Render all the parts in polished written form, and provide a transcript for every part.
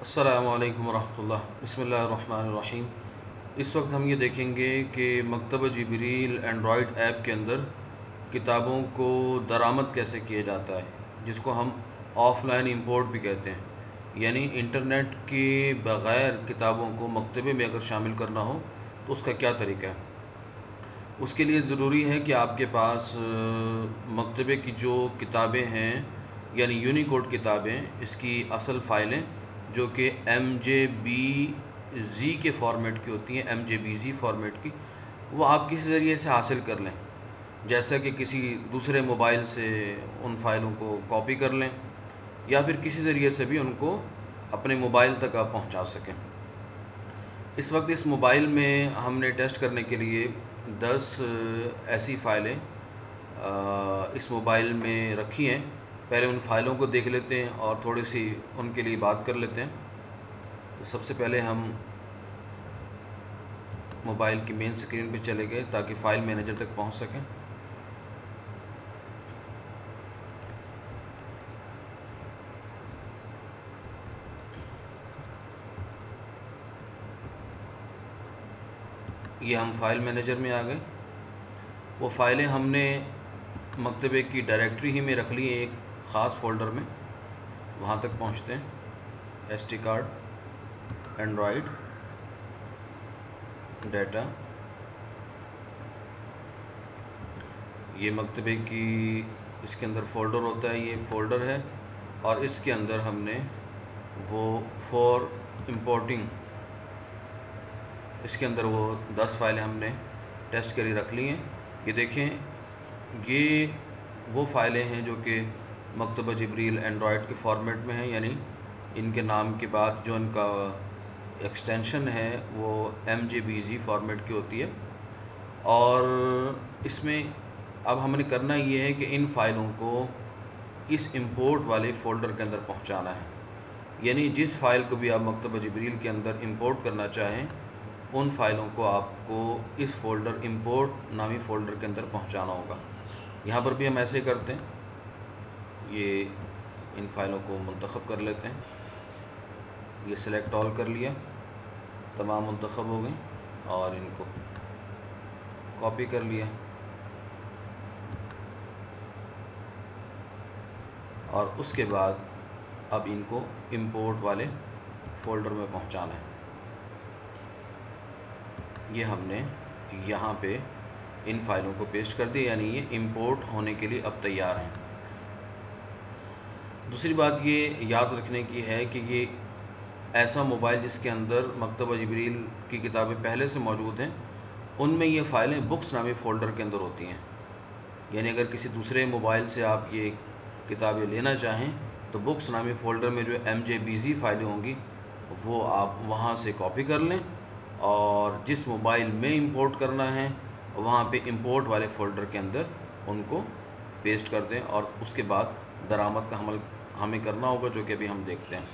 अस्सलामु अलैकुम वरहमतुल्लाह। बिस्मिल्लाहिर्रहमानिर्रहीम। इस वक्त हम ये देखेंगे कि मकतब जिब्रील एंड्रॉयड ऐप के अंदर किताबों को दरामद कैसे किया जाता है, जिसको हम ऑफ़लाइन इंपोर्ट भी कहते हैं। यानी इंटरनेट के बग़ैर किताबों को मकतबे में अगर शामिल करना हो तो उसका क्या तरीका है। उसके लिए ज़रूरी है कि आपके पास मकतबे की जो किताबें हैं यानी यूनिकोड किताबें, इसकी असल फ़ाइलें जो कि MJBZ के फ़ॉर्मेट की होती हैं, MJBZ फ़ॉर्मेट की, वो आप किसी ज़रिए से हासिल कर लें। जैसा कि किसी दूसरे मोबाइल से उन फ़ाइलों को कॉपी कर लें या फिर किसी ज़रिए से भी उनको अपने मोबाइल तक आप पहुंचा सकें। इस वक्त इस मोबाइल में हमने टेस्ट करने के लिए 10 ऐसी फ़ाइलें इस मोबाइल में रखी हैं। पहले उन फ़ाइलों को देख लेते हैं और थोड़ी सी उनके लिए बात कर लेते हैं। तो सबसे पहले हम मोबाइल की मेन स्क्रीन पे चले गए ताकि फ़ाइल मैनेजर तक पहुंच सकें। ये हम फ़ाइल मैनेजर में आ गए। वो फ़ाइलें हमने मकतबे की डायरेक्टरी ही में रख ली हैं, एक ख़ास फ़ोल्डर में। वहाँ तक पहुँचते हैं। SD कार्ड, एंड्रॉयड, डाटा, ये मकतबे की इसके अंदर फ़ोल्डर होता है, ये फ़ोल्डर है। और इसके अंदर हमने वो फॉर इम्पोर्टिंग, इसके अंदर वो 10 फाइलें हमने टेस्ट करी रख ली हैं। ये देखें, ये वो फ़ाइलें हैं जो कि मकतब जिब्रील एंड्रॉयड के फ़ॉर्मेट में हैं, यानी इनके नाम के बाद जो इनका एक्सटेंशन है वो MJBZ फ़ॉर्मेट की होती है। और इसमें अब हमने करना ये है कि इन फ़ाइलों को इस इंपोर्ट वाले फ़ोल्डर के अंदर पहुंचाना है। यानी जिस फ़ाइल को भी आप मकतब जिब्रील के अंदर इंपोर्ट करना चाहें, उन फ़ाइलों को आपको इस फ़ोल्डर इंपोर्ट नामी फ़ोल्डर के अंदर पहुंचाना होगा। यहाँ पर भी हम ऐसे करते हैं। ये इन फ़ाइलों को मुंतखब कर लेते हैं। ये सिलेक्ट ऑल कर लिया, तमाम मुंतखब हो गई और इनको कॉपी कर लिया और उसके बाद अब इनको इंपोर्ट वाले फ़ोल्डर में पहुंचाना है। ये हमने यहाँ पे इन फ़ाइलों को पेस्ट कर दिया, यानी ये इंपोर्ट होने के लिए अब तैयार हैं। दूसरी बात ये याद रखने की है कि ये ऐसा मोबाइल जिसके अंदर मकतब जिब्रील की किताबें पहले से मौजूद हैं, उनमें ये फ़ाइलें बुक्स नामी फ़ोल्डर के अंदर होती हैं। यानी अगर किसी दूसरे मोबाइल से आप ये किताबें लेना चाहें तो बुक्स नामी फ़ोल्डर में जो MJBZ फ़ाइलें होंगी वो आप वहाँ से कॉपी कर लें और जिस मोबाइल में इंपोर्ट करना है वहाँ पे इंपोर्ट वाले फ़ोल्डर के अंदर उनको पेस्ट कर दें और उसके बाद दरामद का अमल हमें करना होगा, जो कि अभी हम देखते हैं।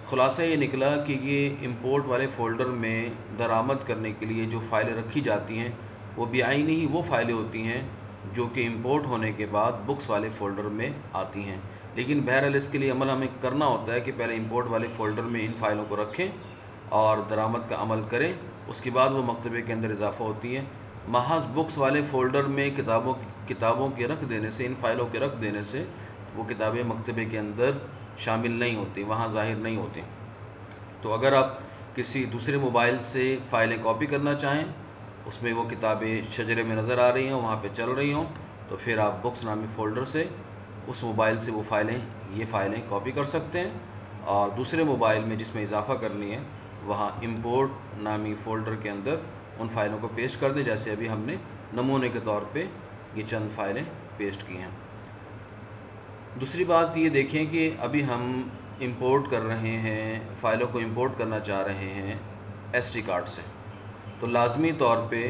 ख़ुलासा ये निकला कि ये इंपोर्ट वाले फ़ोल्डर में दरामद करने के लिए जो फ़ाइलें रखी जाती हैं वो बेआइनी ही वो फ़ाइलें होती हैं जो कि इंपोर्ट होने के बाद बुक्स वाले फ़ोल्डर में आती हैं। लेकिन बहरहाल इसके लिए अमल हमें करना होता है कि पहले इंपोर्ट वाले फ़ोल्डर में इन फ़ाइलों को रखें और दरामद का अमल करें, उसके बाद वो मकतबे के अंदर इजाफ़ा होती है। महज बुक्स वाले फ़ोल्डर में किताबों के रख देने से, इन फ़ाइलों के रख देने से वो किताबें मकतबे के अंदर शामिल नहीं होती, वहाँ ज़ाहिर नहीं होती। तो अगर आप किसी दूसरे मोबाइल से फ़ाइलें कॉपी करना चाहें, उसमें वो किताबें शजरे में नज़र आ रही हों, वहाँ पे चल रही हों, तो फिर आप बुक्स नामी फ़ोल्डर से उस मोबाइल से वो ये फ़ाइलें कॉपी कर सकते हैं और दूसरे मोबाइल में जिसमें इजाफ़ा करनी है वहाँ इंपोर्ट नामी फ़ोल्डर के अंदर उन फ़ाइलों को पेस्ट कर दें, जैसे अभी हमने नमूने के तौर पे ये चंद फ़ाइलें पेस्ट की हैं। दूसरी बात ये देखें कि अभी हम इंपोर्ट कर रहे हैं, फ़ाइलों को इंपोर्ट करना चाह रहे हैं SD कार्ड से, तो लाज़मी तौर पे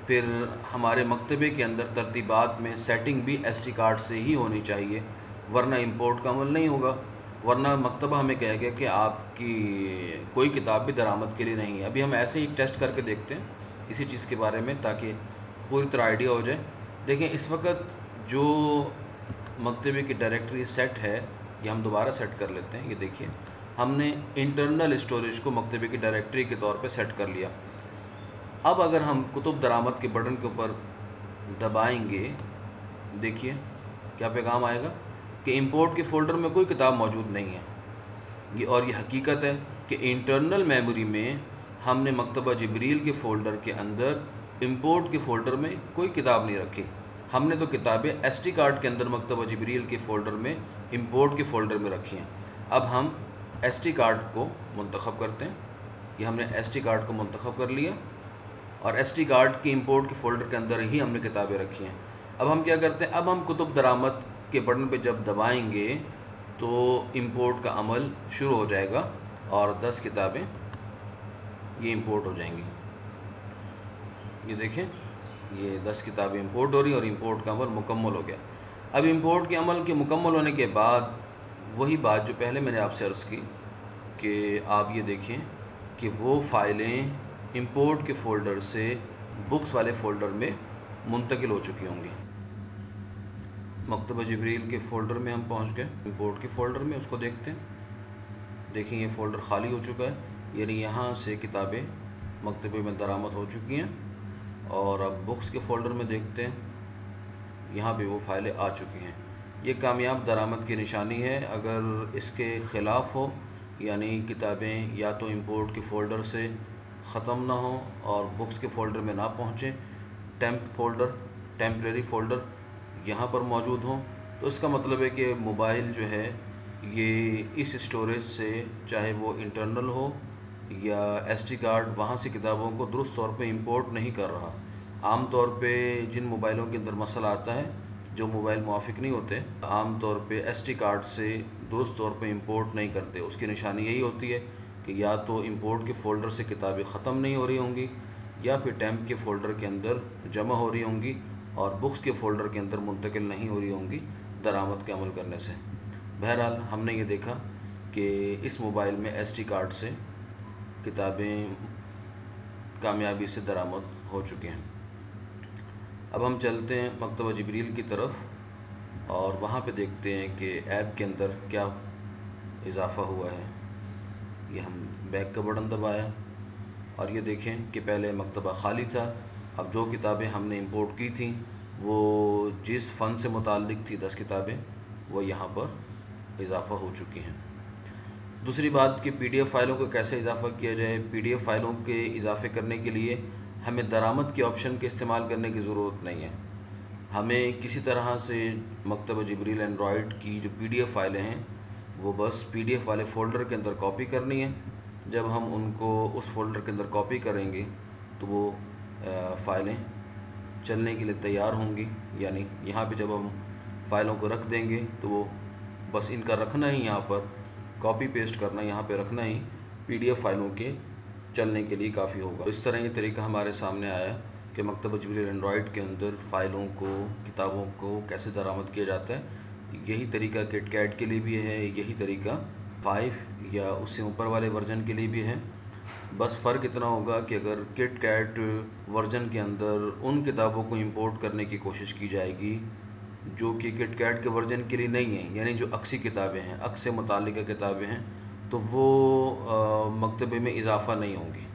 फिर हमारे मकतबे के अंदर तरतीबात में सेटिंग भी SD कार्ड से ही होनी चाहिए, वरना इंपोर्ट का अमल नहीं होगा। वरना मकतबा हमें कहेगा कि आपकी कोई किताब भी दरामद के लिए नहीं है। अभी हम ऐसे ही टेस्ट करके देखते हैं इसी चीज़ के बारे में, ताकि पूरी तरह आइडिया हो जाए। देखें, इस वक्त जो मकतबे की डायरेक्टरी सेट है, ये हम दोबारा सेट कर लेते हैं। ये देखिए, ہم نے انٹرنل اسٹوریج کو مکتبے کی ڈائریکٹری کے طور پہ سیٹ کر لیا۔ اب اگر ہم کتب درآمد کے بٹن کے اوپر دبائیں گے، دیکھیے کیا پیغام آئے گا کہ امپورٹ کے فولڈر میں کوئی کتاب موجود نہیں ہے۔ اور یہ حقیقت ہے کہ انٹرنل میموری میں ہم نے مکتبہ جبریل کے فولڈر کے اندر امپورٹ کے فولڈر میں کوئی کتاب نہیں رکھی۔ ہم نے تو کتابیں ایس ٹی کارڈ کے اندر مکتبہ جبریل کے فولڈر میں امپورٹ کے فولڈر میں رکھی ہیں۔ اب ہم ایس ٹی کارڈ کو منتخب کرتے ہیں۔ یہ ہم نے ایس ٹی کارڈ کو منتخب کر لیا اور ایس ٹی کارڈ کی امپورٹ کے فولڈر کے اندر ہی ہم نے کتابیں رکھی ہیں۔ اب ہم کیا کرتے ہیں، اب ہم کتب درآمد کے بٹن پہ جب دبائیں گے تو امپورٹ کا عمل شروع ہو جائے گا اور 10 کتابیں یہ امپورٹ ہو جائیں گی۔ یہ دیکھیں، یہ 10 کتابیں امپورٹ ہو رہی ہیں اور امپورٹ کا عمل مکمل ہو گیا۔ اب امپورٹ کے عمل کے مکمل ہونے کے بعد وہی بات جو پہلے میں نے آپ سے عرض کی کہ آپ یہ دیکھیں کہ وہ فائلیں امپورٹ کے فولڈر سے بکس والے فولڈر میں منتقل ہو چکی ہوں گی۔ مکتبہ جبریل کے فولڈر میں ہم پہنچ گئے، امپورٹ کے فولڈر میں اس کو دیکھتے ہیں۔ دیکھیں یہ فولڈر خالی ہو چکا ہے، یعنی یہاں سے کتابیں مکتبے میں درآمد ہو چکی ہیں۔ اور اب بکس کے فولڈر میں دیکھتے ہیں، یہاں پہ وہ فائلیں آ چکی ہیں۔ یہ کامیاب درآمد کی نشانی ہے۔ اگر اس کے خلاف ہو، یعنی کتابیں یا تو امپورٹ کے فولڈر سے ختم نہ ہوں اور بکس کے فولڈر میں نہ پہنچیں، ٹیمپریری فولڈر یہاں پر موجود ہوں، تو اس کا مطلب ہے کہ موبائل جو ہے یہ اس اسٹوریج سے، چاہے وہ انٹرنل ہو یا ایس ٹی کارڈ، وہاں سے کتابوں کو درست طور پہ امپورٹ نہیں کر رہا۔ عام طور پہ جن موبائلوں کے اندر مسئلہ آتا ہے، جو موبائل موافق نہیں ہوتے، عام طور پہ ایس ٹی کارڈ سے درست طور پہ امپورٹ نہیں کرتے۔ اس کی نشانی یہی ہوتی ہے کہ یا تو امپورٹ کے فولڈر سے کتابیں ختم نہیں ہو رہی ہوں گی، یا پھر ٹیمپ کے فولڈر کے اندر جمع ہو رہی ہوں گی اور بکس کے فولڈر کے اندر منتقل نہیں ہو رہی ہوں گی درآمد کے عمل کرنے سے۔ بہرحال ہم نے یہ دیکھا کہ اس موبائل میں ایس ٹی کارڈ سے کتابیں کامیابی سے درآمد ہو چکے ہیں۔ اب ہم چلتے ہیں مکتبہ جبریل کی طرف اور وہاں پہ دیکھتے ہیں کہ ایپ کے اندر کیا اضافہ ہوا ہے۔ یہ ہم بیک کا بٹن دبایا اور یہ دیکھیں کہ پہلے مکتبہ خالی تھا، اب جو کتابیں ہم نے امپورٹ کی تھیں وہ جس فن سے متعلق تھی 10 کتابیں، وہ یہاں پر اضافہ ہو چکی ہیں۔ دوسری بات کہ پی ڈی ایف فائلوں کو کیسے اضافہ کیا جائے۔ پی ڈی ایف فائلوں کے اضافے کرنے کے لیے ہمیں درآمد کے آپشن کے استعمال کرنے کی ضرورت نہیں ہے۔ ہمیں کسی طرح سے مکتبہ جبریل اینڈرائڈ کی جو پی ڈی ایف فائلیں ہیں وہ بس پی ڈی ایف والے فولڈر کے اندر کاپی کرنی ہے۔ جب ہم ان کو اس فولڈر کے اندر کاپی کریں گے تو وہ فائلیں چلنے کے لیے تیار ہوں گی، یعنی یہاں پہ جب ہم فائلوں کو رکھ دیں گے تو وہ بس ان کا رکھنا ہی، یہاں پر کاپی پیسٹ کرنا، یہاں پہ رکھنا ہی پی ڈی ایف فائلوں کے چلنے کے لیے کافی ہوگا۔ اس طرح یہ طریقہ ہمارے سامنے آیا کہ مکتبہ جبریل اینڈرائڈ کے اندر فائلوں کو، کتابوں کو کیسے درآمد کیا جاتا ہے۔ یہی طریقہ کٹ کیٹ کے لیے بھی ہے، یہی طریقہ 5 یا اس سے اوپر والے ورژن کے لیے بھی ہے۔ بس فرق اتنا ہوگا کہ اگر کٹ کیٹ ورژن کے اندر ان کتابوں کو امپورٹ کرنے کی کوشش کی جائے گی جو کہ کٹ کیٹ کے ورژن کے لیے نہیں ہیں، یعنی جو عکسی کتابیں ہیں، عکس سے متعلقہ کتابیں ہیں، تو وہ مکتبے میں اضافہ نہیں ہوں گی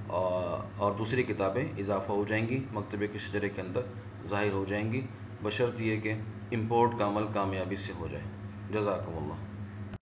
اور دوسری کتابیں اضافہ ہو جائیں گی، مکتبے کے شجرے کے اندر ظاہر ہو جائیں گی، بشرط یہ کہ امپورٹ کا عمل کامیابی سے ہو جائے۔ جزاکم اللہ۔